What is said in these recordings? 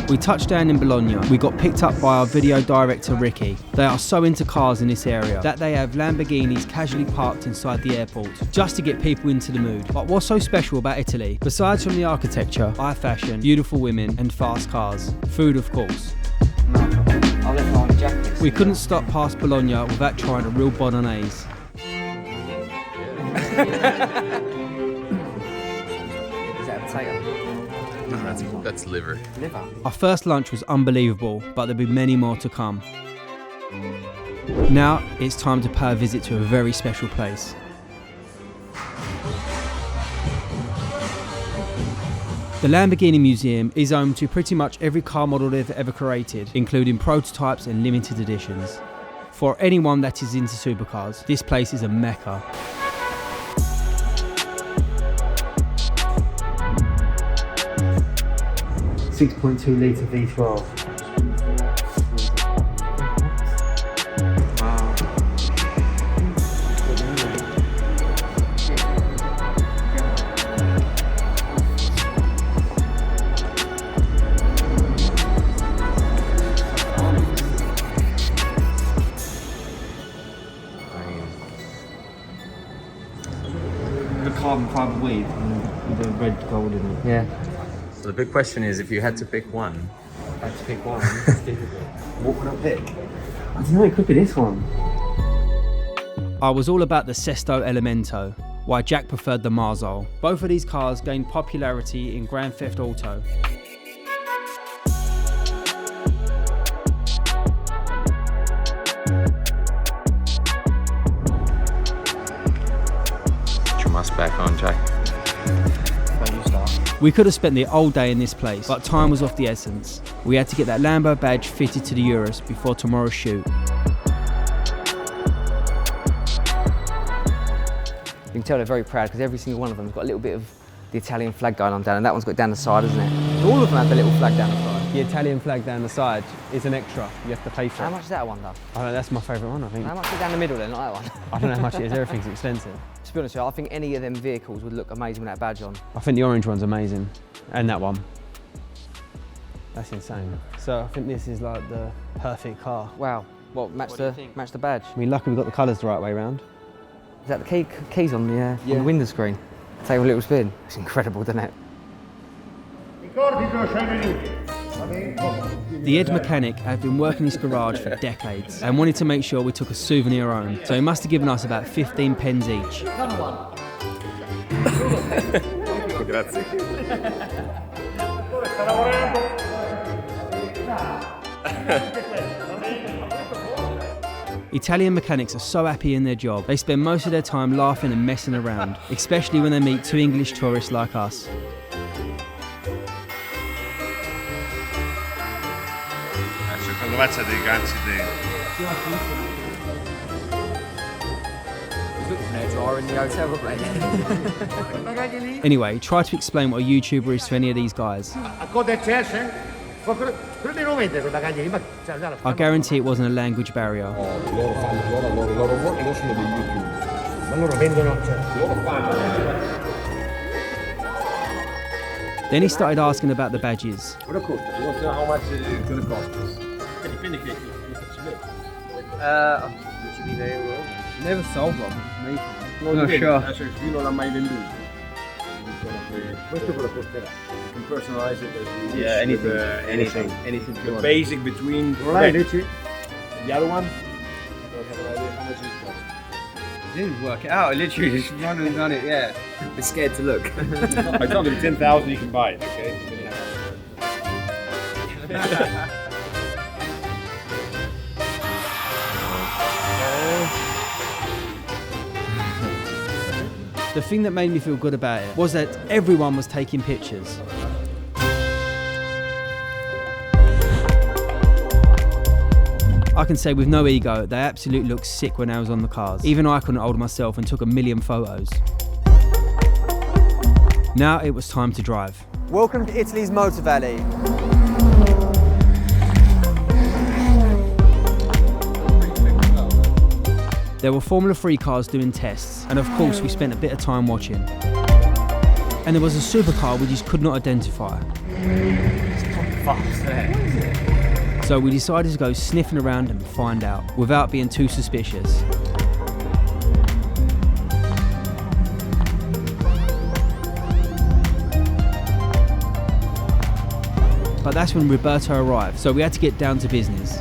We touched down in Bologna. We got picked up by our video director Ricky. They are so into cars in this area that they have Lamborghinis casually parked inside the airport just to get people into the mood. But what's so special about Italy, besides from the architecture, high fashion, beautiful women and fast cars? Food, of course. We couldn't stop past Bologna without trying a real bolognese. Is that a potato? No, that's liver. Liver? Our first lunch was unbelievable, but there'll be many more to come. Now it's time to pay a visit to a very special place. The Lamborghini Museum is home to pretty much every car model they've ever created, including prototypes and limited editions. For anyone that is into supercars, this place is a mecca. .2 litre V12. The carbon fibre weave with the red gold in it. Yeah. So the big question is, if you had to pick one, I had to pick one. It's difficult. what would I pick? I don't know, it could be this one. I was all about the Sesto Elemento, while Jack preferred the Marzal. Both of these cars gained popularity in Grand Theft Auto. Put your mask back on, Jack. We could have spent the whole day in this place, but time was of the essence. We had to get that Lambo badge fitted to the Urus before tomorrow's shoot. You can tell they're very proud because every single one of them has got a little bit of the Italian flag going on down, and that one's got it down the side, isn't it? All of them have the little flag down the side. The Italian flag down the side is an extra. You have to pay for How it. much is that, I wonder? I don't know, that's my favourite one, I think. How much is down the middle then, not that one? I don't know how much it is, everything's expensive. To be honest with you, I think any of them vehicles would look amazing with that badge on. I think the orange one's amazing. And that one. That's insane. So I think this is like the perfect car. Wow. What, match the badge? I mean, luckily we've got the colours the right way round. Is that the keys on the window screen? Take a little spin. It's incredible, doesn't it? The Ed mechanic had been working in his garage for decades and wanted to make sure we took a souvenir home. So he must have given us about 15 pens each. Grazie. Italian mechanics are so happy in their job. They spend most of their time laughing and messing around, especially when they meet two English tourists like us. Secondo me c'è dei ganci dentro. Anyway, try to explain what a YouTuber is to any of these guys. I guarantee it wasn't a language barrier. Then he started asking about the badges. What cost? You want to know how much it's going to cost us? Never sold one. No, sure. Chi non l'ha mai venduto. Questo cosa costerà? You can personalize it as you wish. anything. The basic between the other one. I don't have an idea how much it costs. Didn't work it out. I literally just run it. Yeah. I'm scared to look. I told him 10,000 you can buy it, okay? The thing that made me feel good about it was that everyone was taking pictures. I can say with no ego, they absolutely looked sick when I was on the cars. Even I couldn't hold myself and took a million photos. Now it was time to drive. Welcome to Italy's Motor Valley. There were Formula 3 cars doing tests, and of course we spent a bit of time watching. And there was a supercar we just could not identify. fuck's that? So we decided to go sniffing around and find out, without being too suspicious. But that's when Roberto arrived, so we had to get down to business.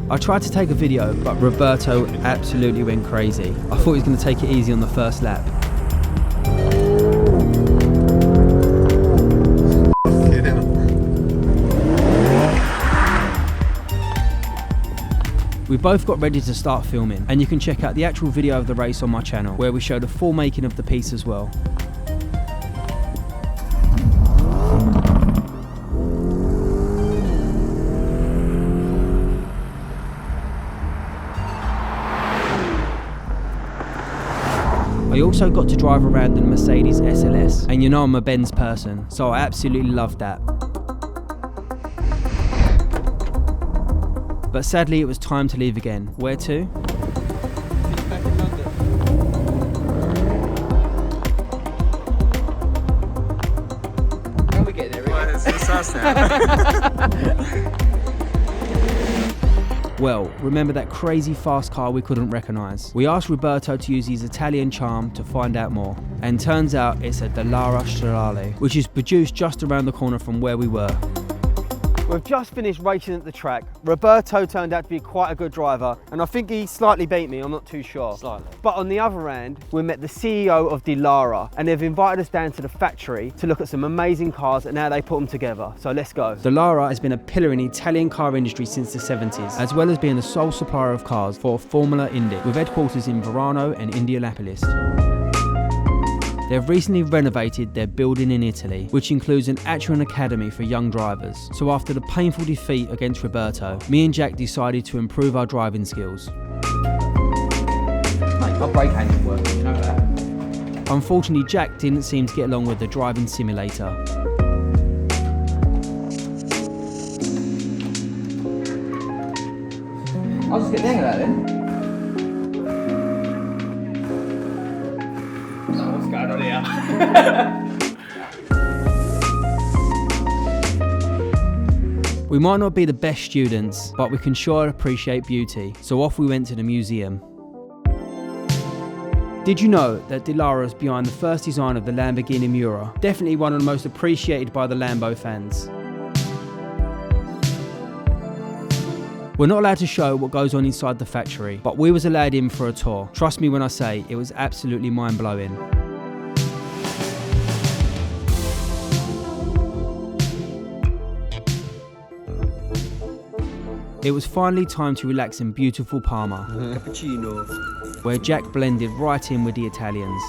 I tried to take a video, but Roberto absolutely went crazy. I thought he was going to take it easy on the first lap. We both got ready to start filming, and you can check out the actual video of the race on my channel, where we show the full making of the piece as well. I also got to drive around in the Mercedes SLS, and you know I'm a Benz person, so I absolutely loved that. But sadly it was time to leave again. Where to? Back in London. How we get there? Well, it's us now. Well, remember that crazy fast car we couldn't recognise? We asked Roberto to use his Italian charm to find out more, and turns out it's a Dallara Stradale, which is produced just around the corner from where we were. We've just finished racing at the track. Roberto turned out to be quite a good driver, and I think he slightly beat me, I'm not too sure. Slightly. But on the other hand, we met the CEO of Dallara, and they've invited us down to the factory to look at some amazing cars and how they put them together. So let's go. Dallara has been a pillar in the Italian car industry since the 70s, as well as being the sole supplier of cars for Formula Indy, with headquarters in Verano and Indianapolis. They've recently renovated their building in Italy, which includes an actual academy for young drivers. So after the painful defeat against Roberto, me and Jack decided to improve our driving skills. Mate, my brake ain't working, you know that? Unfortunately, Jack didn't seem to get along with the driving simulator. I'll just get the hang of that then. What's going on here? We might not be the best students, but we can sure appreciate beauty, so off we went to the museum. Did you know that Dallara is behind the first design of the Lamborghini Miura? Definitely one of the most appreciated by the Lambo fans. We're not allowed to show what goes on inside the factory, but we was allowed in for a tour. Trust me when I say it was absolutely mind-blowing. It was finally time to relax in beautiful Parma, Cappuccino. where Jack blended right in with the Italians.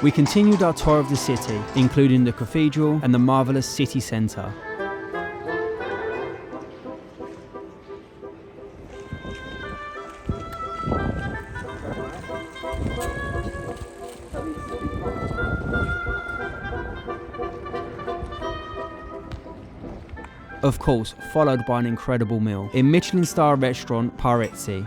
We continued our tour of the city, including the cathedral and the marvellous city centre. Of course, followed by an incredible meal in Michelin star restaurant Parezzi.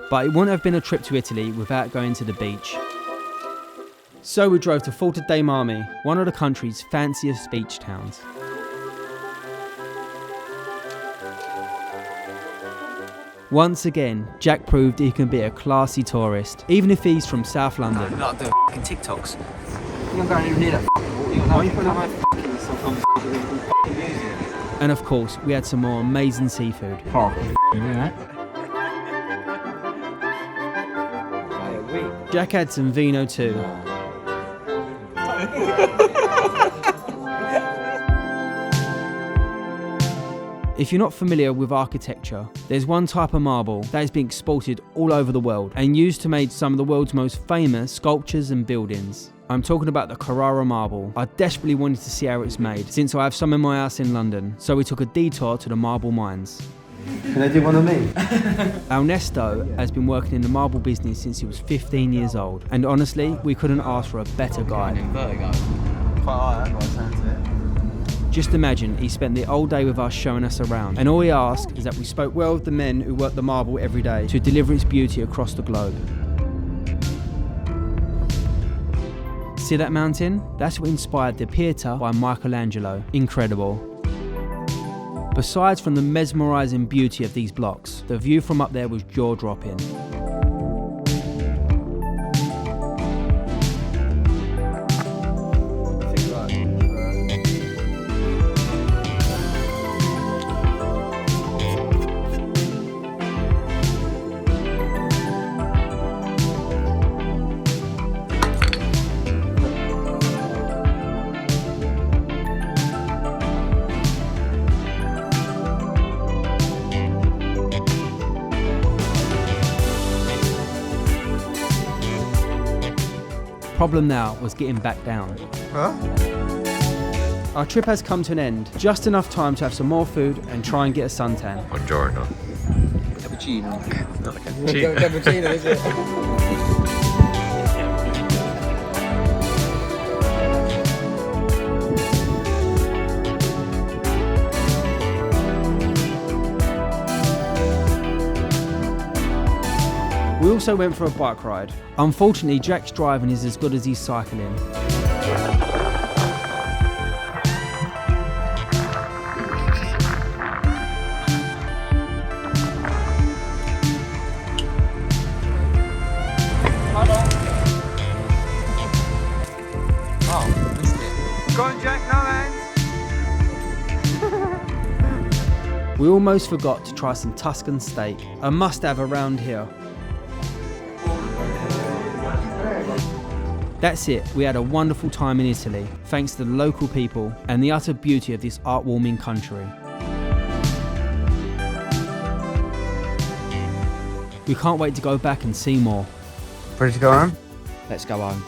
But it wouldn't have been a trip to Italy without going to the beach. So we drove to Forte dei Marmi, one of the country's fanciest beach towns. Once again, Jack proved he can be a classy tourist, even if he's from South London. I'm not doing f***ing TikToks. I think I'm going near that f***ing water. You're not putting my f***ing stuff on the music. And of course, we had some more amazing seafood. Jack had some vino too. If you're not familiar with architecture, there's one type of marble that has been exported all over the world and used to make some of the world's most famous sculptures and buildings. I'm talking about the Carrara marble. I desperately wanted to see how it's made, since I have some in my house in London, so we took a detour to the marble mines. Can I do one of me? Ernesto has been working in the marble business since he was 15 years old, and honestly, we couldn't ask for a better guide. Just imagine, he spent the whole day with us showing us around, and all he asked is that we spoke well with the men who work the marble every day to deliver its beauty across the globe. See that mountain? That's what inspired the Pieta by Michelangelo. Incredible. Besides from the mesmerising beauty of these blocks, the view from up there was jaw-dropping. Problem now was getting back down. Huh? Our trip has come to an end. Just enough time to have some more food and try and get a suntan. Buongiorno. Cappuccino. Not a cappuccino. Cappuccino, is it? We also went for a bike ride. Unfortunately, Jack's driving is as good as he's cycling. Oh, missed it. Go on, Jack, no hands. We almost forgot to try some Tuscan steak, a must-have around here. That's it, we had a wonderful time in Italy, thanks to the local people and the utter beauty of this heartwarming country. We can't wait to go back and see more. Ready to go home? Let's go home.